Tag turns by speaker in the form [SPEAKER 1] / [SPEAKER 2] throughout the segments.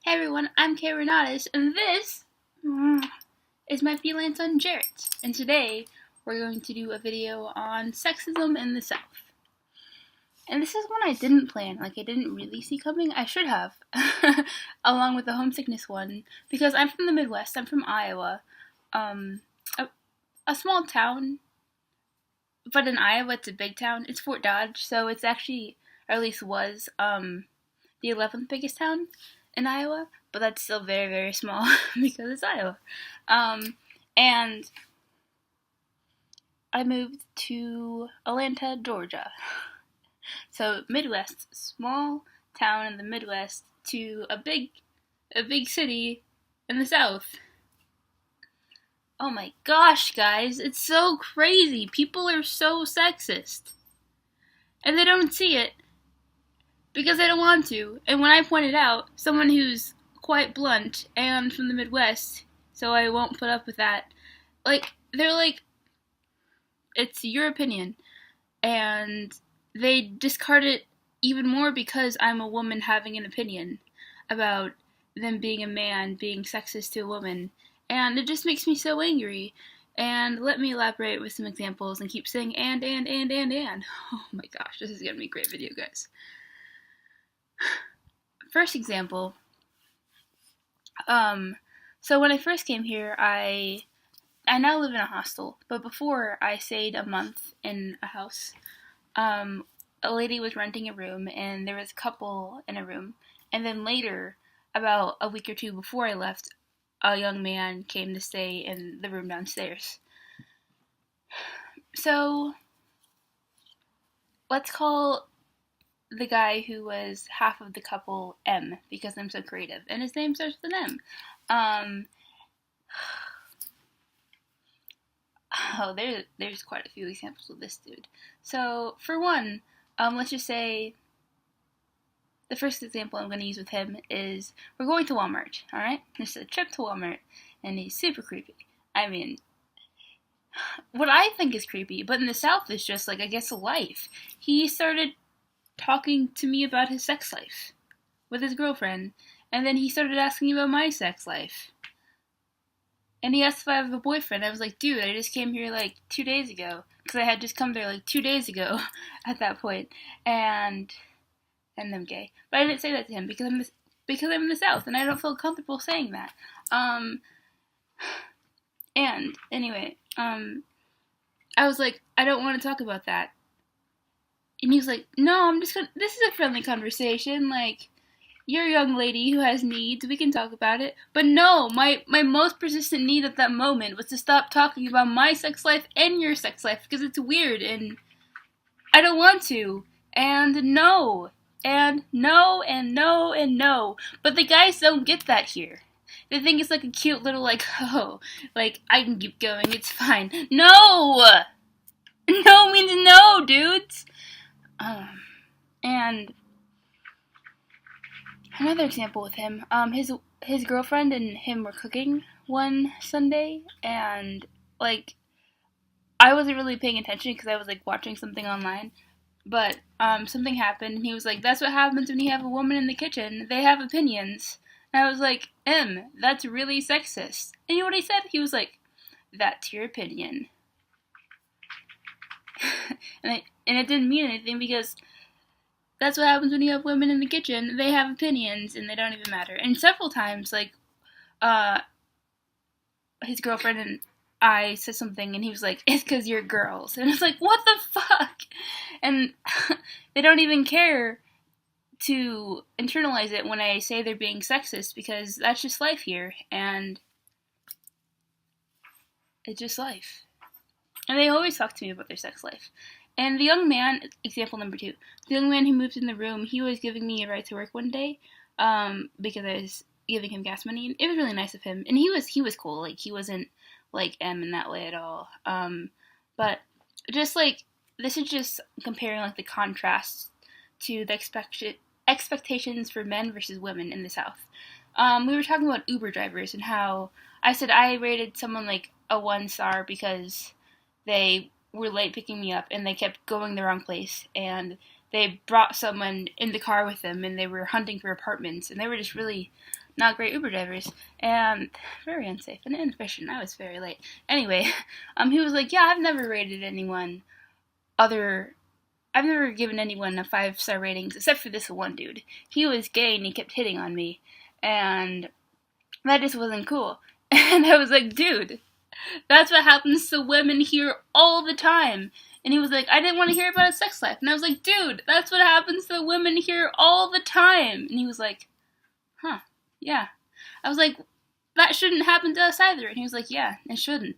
[SPEAKER 1] Hey everyone, I'm Kay Renatus, and this is my feline son Jarrett. And today we're going to do a video on sexism in the South. And this is one I didn't plan, I didn't really see coming. I should have, along with the homesickness one, because I'm from the Midwest. I'm from Iowa, a small town, but in Iowa it's a big town. It's Fort Dodge, so it's actually, or at least was, the 11th biggest town in Iowa, but that's still very, very small because it's Iowa. And I moved to Atlanta, Georgia. So Midwest, small town in the Midwest to a big city in the South. Oh my gosh, guys, it's so crazy. People are so sexist. And they don't see it because they don't want to. And when I point it out, someone who's quite blunt and from the Midwest, so I won't put up with that, they're like, it's your opinion. And they discard it even more because I'm a woman having an opinion about them being a man, being sexist to a woman. And it just makes me so angry. And let me elaborate with some examples and keep saying and. Oh my gosh, this is gonna be a great video, guys. First example, so when I first came here, I now live in a hostel, but before I stayed a month in a house. A lady was renting a room, and there was a couple in a room, and then later, about a week or two before I left, a young man came to stay in the room downstairs. So, let's call the guy who was half of the couple M, because I'm so creative, and his name starts with an M. There's quite a few examples of this dude. So, for one, let's just say the first example I'm going to use with him is we're going to Walmart, alright? This is a trip to Walmart, and he's super creepy. I mean, what I think is creepy, but in the South is just, I guess, life. He started talking to me about his sex life with his girlfriend, and then he started asking about my sex life. And he asked if I have a boyfriend. I was like, dude, I just came here 2 days ago, because I had just come there 2 days ago at that point, and I'm gay. But I didn't say that to him because I'm in the South, and I don't feel comfortable saying that. And anyway, I was like, I don't want to talk about that. And he was like, no, this is a friendly conversation, you're a young lady who has needs, we can talk about it. But no, my most persistent need at that moment was to stop talking about my sex life and your sex life, because it's weird, and I don't want to. And no. And no, and no, and no. But the guys don't get that here. They think it's a cute little, I can keep going, it's fine. No! No means no, dudes! And another example with him, his girlfriend and him were cooking one Sunday, and, I wasn't really paying attention because I was, watching something online, but, something happened, and he was like, that's what happens when you have a woman in the kitchen, they have opinions. And I was like, that's really sexist. And you know what he said? He was like, that's your opinion. and it didn't mean anything because that's what happens when you have women in the kitchen. They have opinions, and they don't even matter. And several times, his girlfriend and I said something, and he was like, it's because you're girls. And I was like, what the fuck? And they don't even care to internalize it when I say they're being sexist, because that's just life here, and it's just life. And they always talk to me about their sex life. And the young man, example number 2, the young man who moved in the room, he was giving me a ride to work one day, because I was giving him gas money, and it was really nice of him, and he was cool, he wasn't, M in that way at all, but just, this is just comparing, the contrast to the expectations for men versus women in the South. We were talking about Uber drivers, and how I said I rated someone, a 1-star because they were late picking me up, and they kept going the wrong place, and they brought someone in the car with them, and they were hunting for apartments, and they were just really not great Uber drivers, and very unsafe and inefficient. I was very late. Anyway, he was like, yeah, I've never rated anyone I've never given anyone a 5-star ratings except for this one dude. He was gay and he kept hitting on me, and that just wasn't cool. And I was like, dude, that's what happens to women here all the time. And he was like, I didn't want to hear about his sex life. And I was like, dude, that's what happens to women here all the time. And he was like, huh, yeah. I was like, that shouldn't happen to us either. And he was like, yeah, it shouldn't.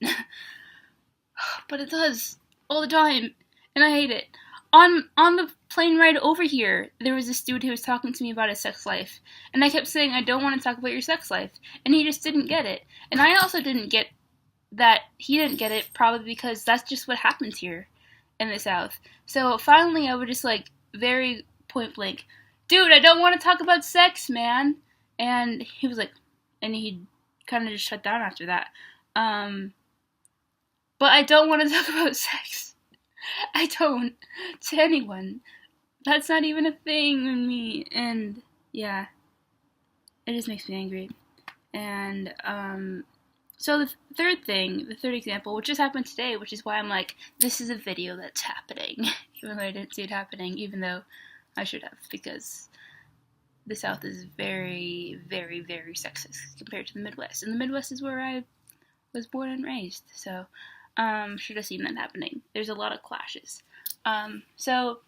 [SPEAKER 1] But it does, all the time. And I hate it. On the plane ride over here, there was this dude who was talking to me about his sex life. And I kept saying, I don't want to talk about your sex life. And he just didn't get it. And I also didn't get that he didn't get it, probably because that's just what happens here in the South. So finally I would just like, very point blank, dude, I don't want to talk about sex, man. And he was like, and he kind of just shut down after that. But I don't want to talk about sex. I don't, to anyone. That's not even a thing with me. And yeah, it just makes me angry. And so the third example, which just happened today, which is why I'm like, this is a video that's happening, even though I didn't see it happening, even though I should have, because the South is very, very, very sexist compared to the Midwest. And the Midwest is where I was born and raised, so should have seen that happening. There's a lot of clashes. So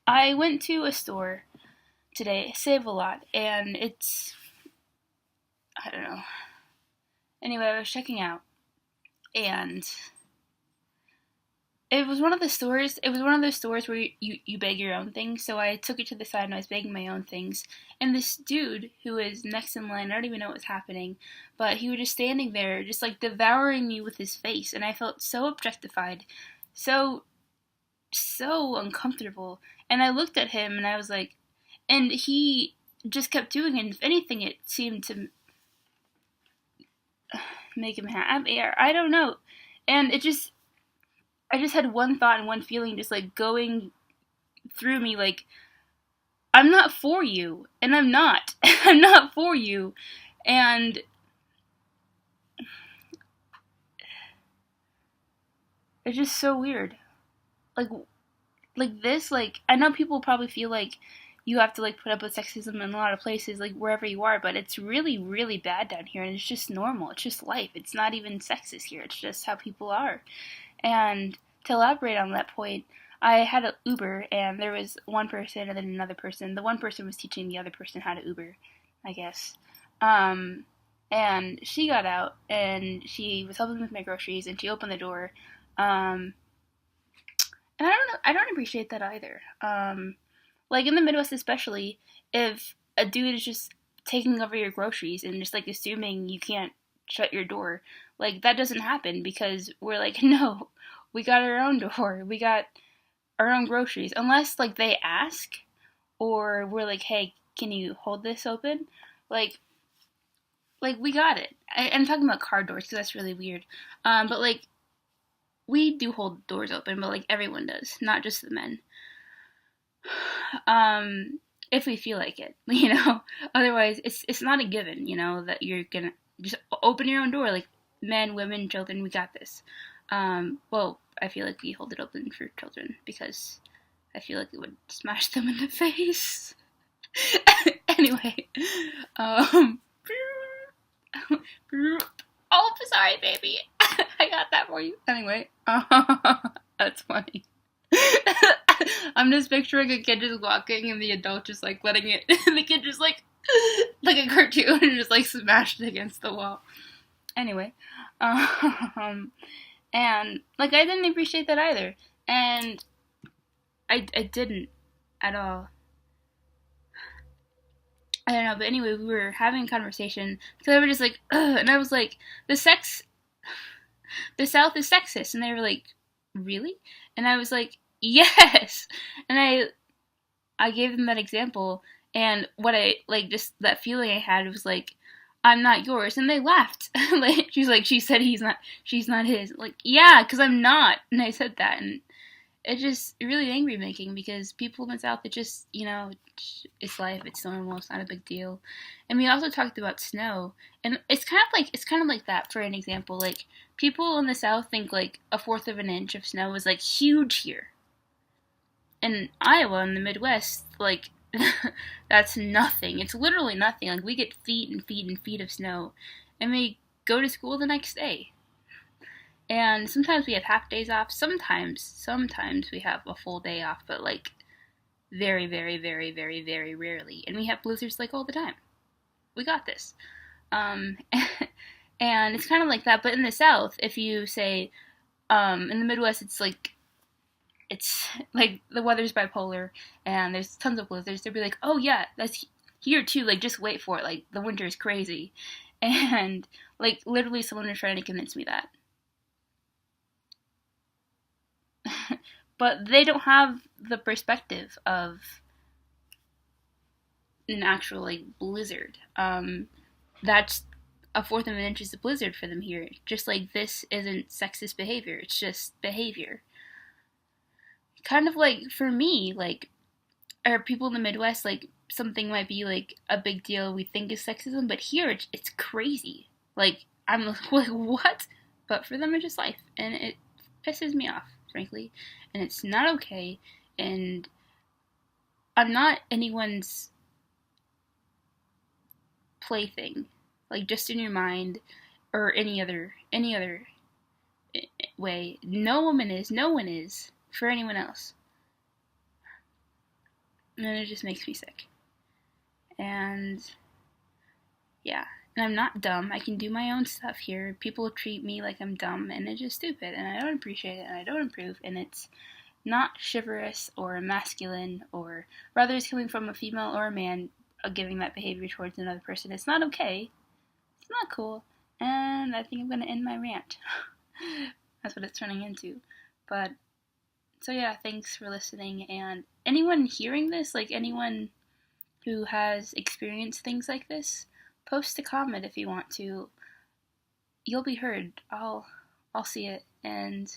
[SPEAKER 1] I went to a store today, Save a Lot, and it's, I don't know. Anyway, I was checking out, and it was one of those stores where you bag your own things, so I took it to the side and I was bagging my own things, and this dude who was next in line, I don't even know what was happening, but he was just standing there, just like devouring me with his face, and I felt so objectified, so uncomfortable, and I looked at him, and I was like, and he just kept doing it, and if anything, it seemed to make him happy, I don't know, and I just had one thought and one feeling just, like, going through me, like, I'm not for you, and I'm not. I'm not for you, and it's just so weird. Like this, like, I know people probably feel like you have to, like, put up with sexism in a lot of places, like, wherever you are, but it's really, really bad down here, and it's just normal. It's just life. It's not even sexist here. It's just how people are. And to elaborate on that point, I had an Uber, and there was one person and then another person. The one person was teaching the other person how to Uber, I guess. And she got out, and she was helping with my groceries, and she opened the door. And I don't know, I don't appreciate that either. Like, in the Midwest especially, if a dude is just taking over your groceries and just, like, assuming you can't shut your door, like, that doesn't happen, because we're like, no, we got our own door, we got our own groceries, unless, like, they ask, or we're like, hey, can you hold this open, like, we got it. I'm talking about car doors, because that's really weird, but, like, we do hold doors open, but, like, everyone does, not just the men. If we feel like it, you know, otherwise it's not a given, you know, that you're gonna just open your own door, like, men, women, children, we got this. Well, I feel like we hold it open for children, because I feel like it would smash them in the face. Anyway, oh, sorry, baby. I got that for you. Anyway, that's funny. I'm just picturing a kid just walking and the adult just, like, letting it, and the kid just, like a cartoon, and just, like, smashed it against the wall. Anyway, and, like, I didn't appreciate that either, and I didn't at all. I don't know, but anyway, we were having a conversation, because I was just like, ugh, and I was like, the South is sexist, and they were like, really? And I was like, yes! And I gave them that example, and what I, like, just that feeling I had was like, I'm not yours, and they laughed. Like, she said she's not his. Like, yeah, because I'm not, and I said that, and it's just really angry making because people in the South, it just, it's life, it's normal, it's not a big deal. And we also talked about snow, and it's kind of like that. For an example, like people in the South think like a fourth of an inch of snow is like huge here. In Iowa, in the Midwest, like that's nothing. It's literally nothing. Like we get feet and feet and feet of snow, and we go to school the next day. And sometimes we have half days off. Sometimes we have a full day off, but like very, very, very, very, very rarely. And we have blizzards like all the time. We got this. Um, and it's kind of like that. But in the South, if you say in the Midwest, it's like the weather's bipolar and there's tons of blizzards. They'll be like, oh yeah, that's here too. Like just wait for it. Like the winter is crazy, and like literally someone was trying to convince me that. But they don't have the perspective of an actual like blizzard. That's a fourth of an inch is a blizzard for them here. Just like this isn't sexist behavior. It's just behavior. Kind of like for me, like are people in the Midwest like something might be like a big deal we think is sexism, but here it's crazy. Like I'm like what? But for them it's just life, and it pisses me off, frankly, and it's not okay. And I'm not anyone's plaything, like just in your mind or any other way. No woman is, no one is for anyone else, and it just makes me sick. And yeah, and I'm not dumb. I can do my own stuff here. People treat me like I'm dumb, and it's just stupid, and I don't appreciate it, and I don't improve, and it's not chivalrous or masculine, or rather it's coming from a female or a man giving that behavior towards another person. It's not okay. It's not cool. And I think I'm going to end my rant. That's what it's turning into. But, so yeah, thanks for listening. And anyone hearing this, like anyone who has experienced things like this, post a comment if you want to. You'll be heard. I'll see it. And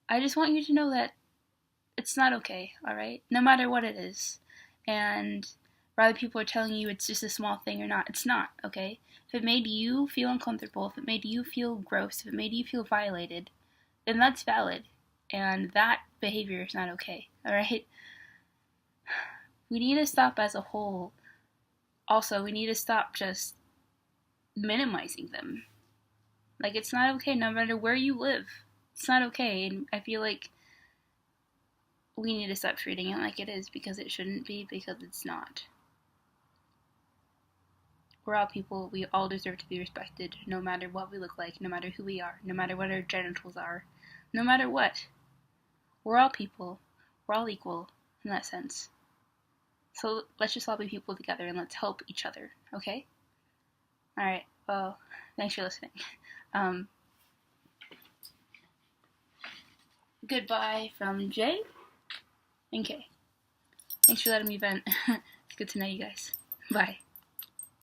[SPEAKER 1] I just want you to know that it's not okay, alright? No matter what it is. And whether people are telling you it's just a small thing or not, it's not, okay? If it made you feel uncomfortable, if it made you feel gross, if it made you feel violated, then that's valid. And that behavior is not okay, alright? We need to stop as a whole. Also, we need to stop just minimizing them. Like, it's not okay no matter where you live. It's not okay, and I feel like we need to stop treating it like it is, because it shouldn't be, because it's not. We're all people. We all deserve to be respected, no matter what we look like, no matter who we are, no matter what our genitals are, no matter what. We're all people. We're all equal in that sense. So let's just all be people together, and let's help each other, okay? Alright, well, thanks for listening. Goodbye from Jay and Kay. Thanks for letting me vent. It's good to know you guys. Bye.